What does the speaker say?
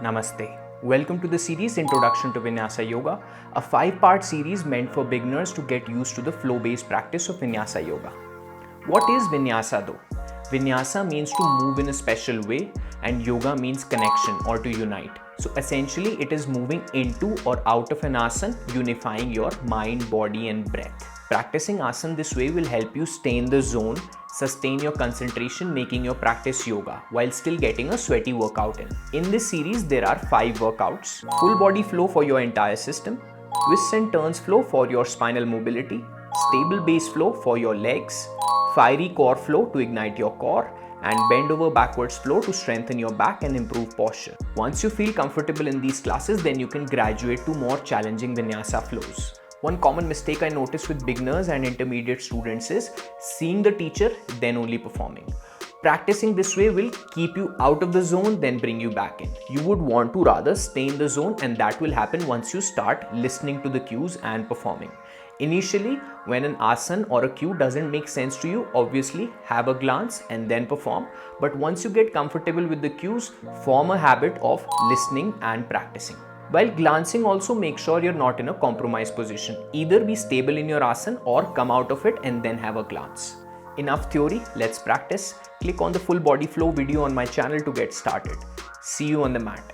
Namaste. Welcome to the series Introduction to Vinyasa Yoga, a 5-part series meant for beginners to get used to the flow-based practice of Vinyasa Yoga. What is Vinyasa though? Vinyasa means to move in a special way and Yoga means connection or to unite. So essentially it is moving into or out of an asana, unifying your mind, body and breath. Practicing asana this way will help you stay in the zone, sustain your concentration, making your practice yoga while still getting a sweaty workout in. In this series, there are 5 workouts. Full body flow for your entire system, twists and turns flow for your spinal mobility, stable base flow for your legs, fiery core flow to ignite your core, and bend over backwards flow to strengthen your back and improve posture. Once you feel comfortable in these classes, then you can graduate to more challenging vinyasa flows. One common mistake I notice with beginners and intermediate students is seeing the teacher, then only performing. Practicing this way will keep you out of the zone, then bring you back in. You would want to rather stay in the zone, and that will happen once you start listening to the cues and performing. Initially, when an asana or a cue doesn't make sense to you, obviously have a glance and then perform. But once you get comfortable with the cues, form a habit of listening and practicing. While glancing, also make sure you're not in a compromised position. Either be stable in your asana or come out of it and then have a glance. Enough theory, let's practice. Click on the full body flow video on my channel to get started. See you on the mat.